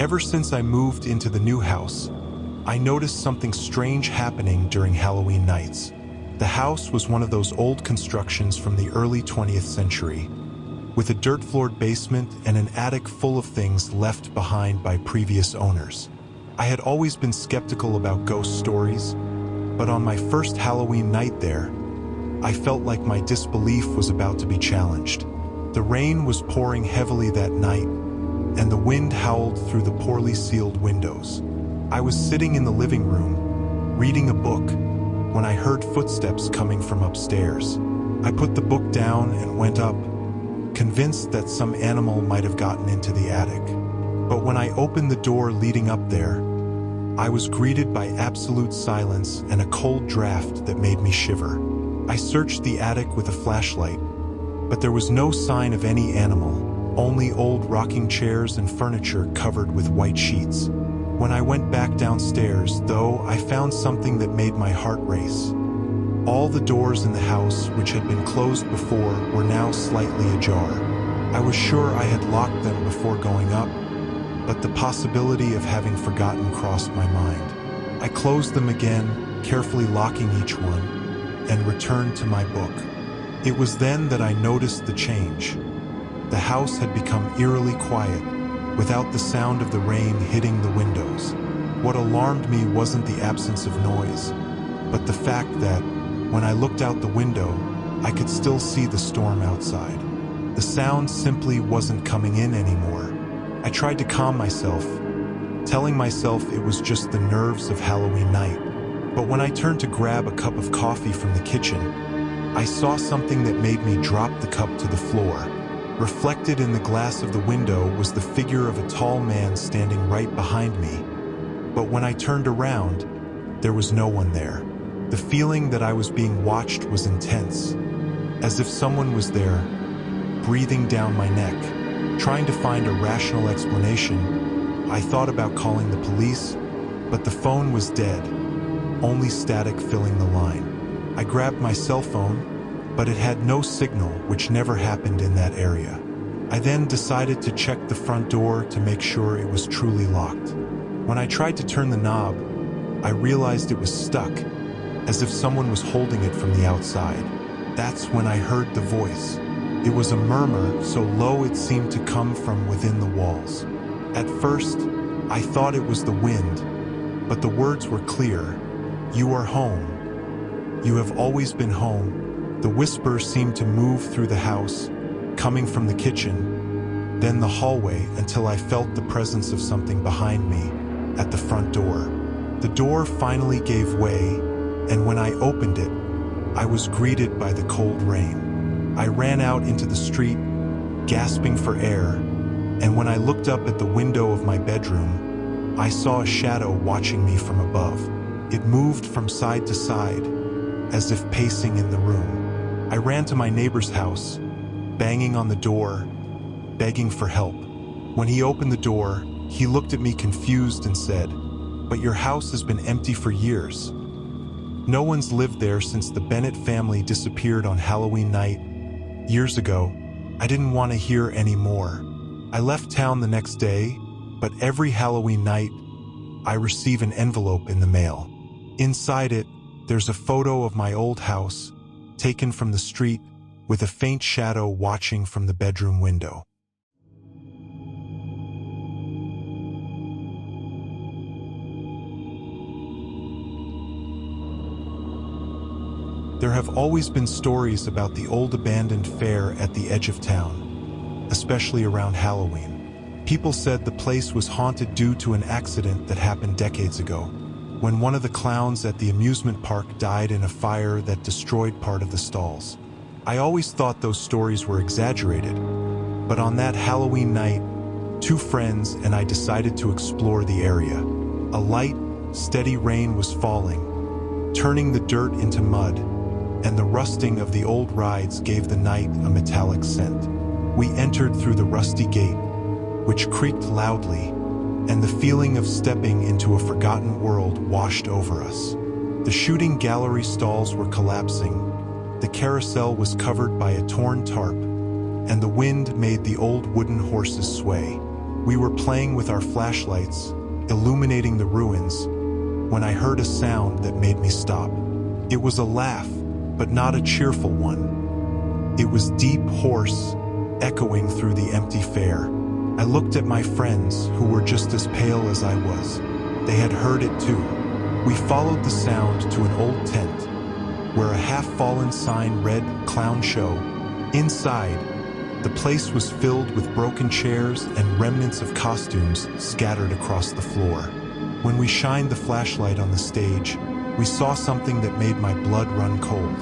Ever since I moved into the new house, I noticed something strange happening during Halloween nights. The house was one of those old constructions from the early 20th century, with a dirt-floored basement and an attic full of things left behind by previous owners. I had always been skeptical about ghost stories, but on my first Halloween night there, I felt like my disbelief was about to be challenged. The rain was pouring heavily that night, and the wind howled through the poorly sealed windows. I was sitting in the living room, reading a book, when I heard footsteps coming from upstairs. I put the book down and went up, convinced that some animal might have gotten into the attic. But when I opened the door leading up there, I was greeted by absolute silence and a cold draft that made me shiver. I searched the attic with a flashlight, but there was no sign of any animal, only old rocking chairs and furniture covered with white sheets. When I went back downstairs, though, I found something that made my heart race. All the doors in the house, which had been closed before, were now slightly ajar. I was sure I had locked them before going up, but the possibility of having forgotten crossed my mind. I closed them again, carefully locking each one, and returned to my book. It was then that I noticed the change. The house had become eerily quiet, without the sound of the rain hitting the windows. What alarmed me wasn't the absence of noise, but the fact that, when I looked out the window, I could still see the storm outside. The sound simply wasn't coming in anymore. I tried to calm myself, telling myself it was just the nerves of Halloween night. But when I turned to grab a cup of coffee from the kitchen, I saw something that made me drop the cup to the floor. Reflected in the glass of the window was the figure of a tall man standing right behind me. But when I turned around, there was no one there. The feeling that I was being watched was intense, as if someone was there, breathing down my neck. Trying to find a rational explanation, I thought about calling the police, but the phone was dead, only static filling the line. I grabbed my cell phone, but it had no signal, which never happened in that area. I then decided to check the front door to make sure it was truly locked. When I tried to turn the knob, I realized it was stuck, as if someone was holding it from the outside. That's when I heard the voice. It was a murmur so low it seemed to come from within the walls. At first, I thought it was the wind, but the words were clear. "You are home. You have always been home." The whisper seemed to move through the house, coming from the kitchen, then the hallway, until I felt the presence of something behind me, at the front door. The door finally gave way, and when I opened it, I was greeted by the cold rain. I ran out into the street, gasping for air, and when I looked up at the window of my bedroom, I saw a shadow watching me from above. It moved from side to side, as if pacing in the room. I ran to my neighbor's house, banging on the door, begging for help. When he opened the door, he looked at me confused and said, "But your house has been empty for years. No one's lived there since the Bennett family disappeared on Halloween night, years ago." I didn't want to hear any more. I left town the next day, but every Halloween night, I receive an envelope in the mail. Inside it, there's a photo of my old house, taken from the street, with a faint shadow watching from the bedroom window. There have always been stories about the old abandoned fair at the edge of town, especially around Halloween. People said the place was haunted due to an accident that happened decades ago, when one of the clowns at the amusement park died in a fire that destroyed part of the stalls. I always thought those stories were exaggerated, but on that Halloween night, two friends and I decided to explore the area. A light, steady rain was falling, turning the dirt into mud, and the rusting of the old rides gave the night a metallic scent. We entered through the rusty gate, which creaked loudly, and the feeling of stepping into a forgotten world washed over us. The shooting gallery stalls were collapsing, the carousel was covered by a torn tarp, and the wind made the old wooden horses sway. We were playing with our flashlights, illuminating the ruins, when I heard a sound that made me stop. It was a laugh, but not a cheerful one. It was deep, hoarse, echoing through the empty fair. I looked at my friends, who were just as pale as I was. They had heard it too. We followed the sound to an old tent, where a half-fallen sign read "Clown Show." Inside, the place was filled with broken chairs and remnants of costumes scattered across the floor. When we shined the flashlight on the stage, we saw something that made my blood run cold.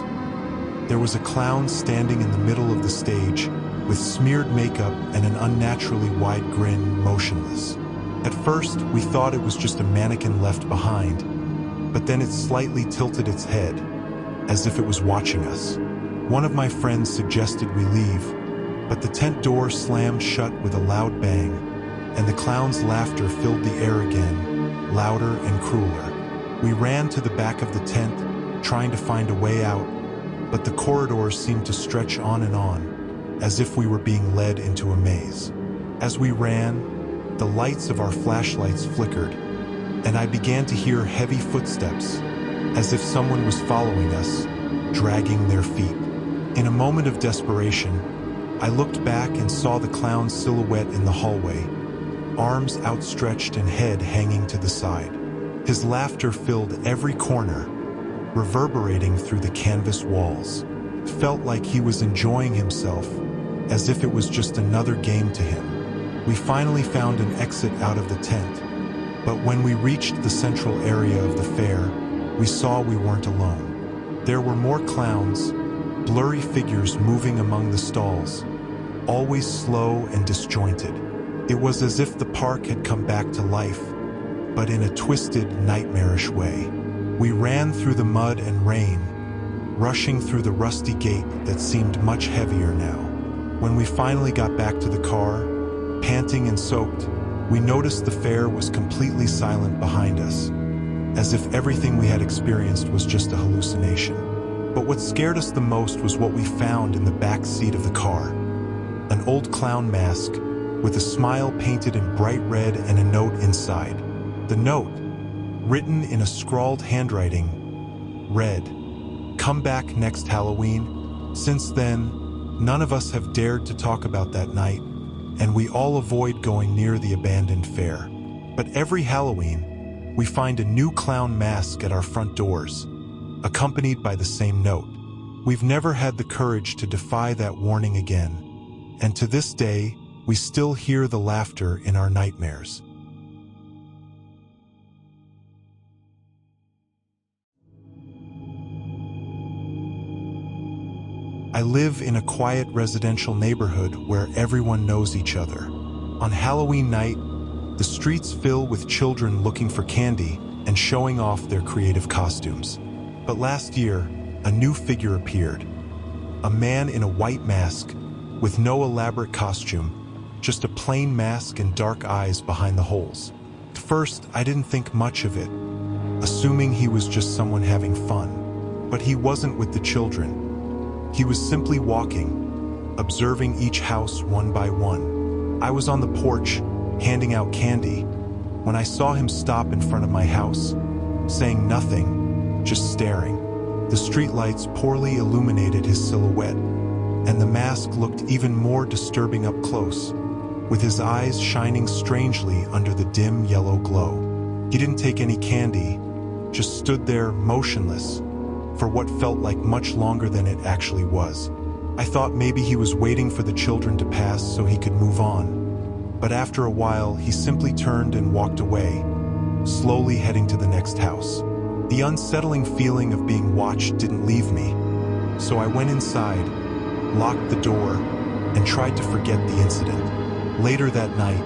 There was a clown standing in the middle of the stage, with smeared makeup and an unnaturally wide grin, motionless. At first, we thought it was just a mannequin left behind, but then it slightly tilted its head, as if it was watching us. One of my friends suggested we leave, but the tent door slammed shut with a loud bang, and the clown's laughter filled the air again, louder and crueler. We ran to the back of the tent, trying to find a way out, but the corridors seemed to stretch on and on, as if we were being led into a maze. As we ran, the lights of our flashlights flickered, and I began to hear heavy footsteps, as if someone was following us, dragging their feet. In a moment of desperation, I looked back and saw the clown's silhouette in the hallway, arms outstretched and head hanging to the side. His laughter filled every corner, reverberating through the canvas walls. It felt like he was enjoying himself, as if it was just another game to him. We finally found an exit out of the tent, but when we reached the central area of the fair, we saw we weren't alone. There were more clowns, blurry figures moving among the stalls, always slow and disjointed. It was as if the park had come back to life, but in a twisted, nightmarish way. We ran through the mud and rain, rushing through the rusty gate that seemed much heavier now. When we finally got back to the car, panting and soaked, we noticed the fair was completely silent behind us, as if everything we had experienced was just a hallucination. But what scared us the most was what we found in the back seat of the car. An old clown mask, with a smile painted in bright red and a note inside. The note, written in a scrawled handwriting, read, "Come back next Halloween." Since then, none of us have dared to talk about that night, and we all avoid going near the abandoned fair. But every Halloween, we find a new clown mask at our front doors, accompanied by the same note. We've never had the courage to defy that warning again, and to this day, we still hear the laughter in our nightmares. I live in a quiet residential neighborhood where everyone knows each other. On Halloween night, the streets fill with children looking for candy and showing off their creative costumes. But last year, a new figure appeared. A man in a white mask, with no elaborate costume, just a plain mask and dark eyes behind the holes. At first, I didn't think much of it, assuming he was just someone having fun. But he wasn't with the children. He was simply walking, observing each house one by one. I was on the porch, handing out candy, when I saw him stop in front of my house, saying nothing, just staring. The streetlights poorly illuminated his silhouette, and the mask looked even more disturbing up close, with his eyes shining strangely under the dim yellow glow. He didn't take any candy, just stood there motionless, for what felt like much longer than it actually was. I thought maybe he was waiting for the children to pass so he could move on. But after a while, he simply turned and walked away, slowly heading to the next house. The unsettling feeling of being watched didn't leave me, so I went inside, locked the door, and tried to forget the incident. Later that night,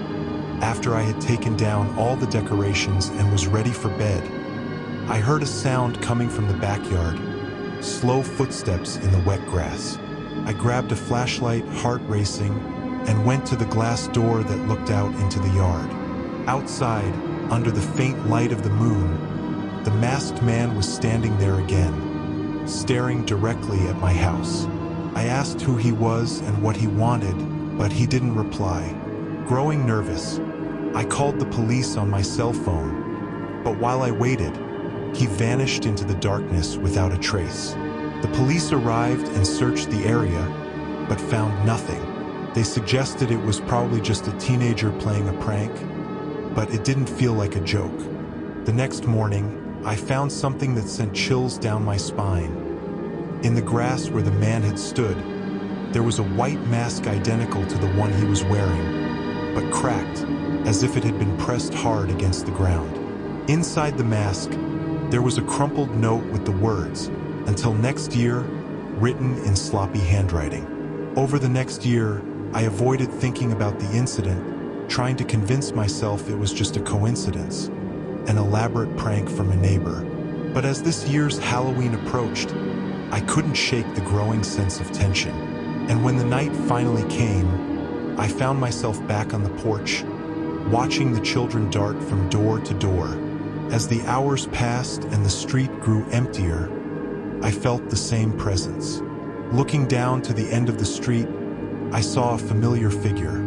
after I had taken down all the decorations and was ready for bed, I heard a sound coming from the backyard, slow footsteps in the wet grass. I grabbed a flashlight, heart racing, and went to the glass door that looked out into the yard. Outside, under the faint light of the moon, the masked man was standing there again, staring directly at my house. I asked who he was and what he wanted, but he didn't reply. Growing nervous, I called the police on my cell phone, but while I waited, he vanished into the darkness without a trace. The police arrived and searched the area, but found nothing. They suggested it was probably just a teenager playing a prank, but it didn't feel like a joke. The next morning, I found something that sent chills down my spine. In the grass where the man had stood, there was a white mask identical to the one he was wearing, but cracked, as if it had been pressed hard against the ground. Inside the mask, there was a crumpled note with the words, "Until next year," written in sloppy handwriting. Over the next year, I avoided thinking about the incident, trying to convince myself it was just a coincidence, an elaborate prank from a neighbor. But as this year's Halloween approached, I couldn't shake the growing sense of tension. And when the night finally came, I found myself back on the porch, watching the children dart from door to door. As the hours passed and the street grew emptier, I felt the same presence. Looking down to the end of the street, I saw a familiar figure.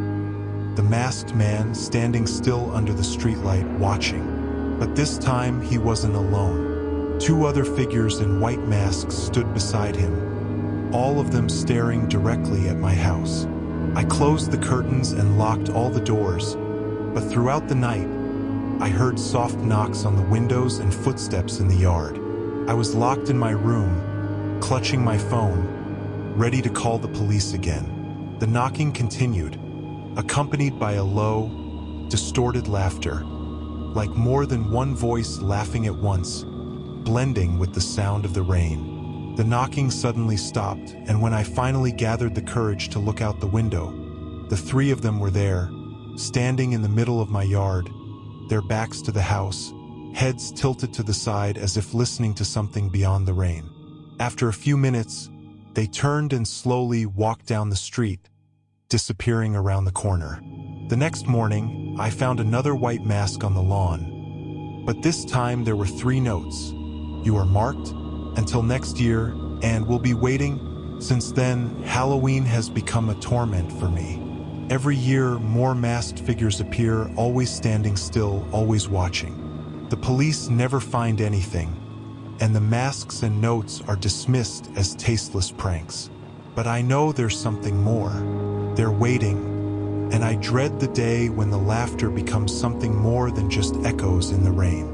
The masked man standing still under the streetlight watching. But this time he wasn't alone. Two other figures in white masks stood beside him, all of them staring directly at my house. I closed the curtains and locked all the doors, but throughout the night, I heard soft knocks on the windows and footsteps in the yard. I was locked in my room, clutching my phone, ready to call the police again. The knocking continued, accompanied by a low, distorted laughter, like more than one voice laughing at once, blending with the sound of the rain. The knocking suddenly stopped, and when I finally gathered the courage to look out the window, the three of them were there, standing in the middle of my yard, their backs to the house, heads tilted to the side as if listening to something beyond the rain. After a few minutes, they turned and slowly walked down the street, disappearing around the corner. The next morning, I found another white mask on the lawn, but this time there were 3 notes. "You are marked until next year, and will be waiting." Since then, Halloween has become a torment for me. Every year, more masked figures appear, always standing still, always watching. The police never find anything, and the masks and notes are dismissed as tasteless pranks. But I know there's something more. They're waiting, and I dread the day when the laughter becomes something more than just echoes in the rain.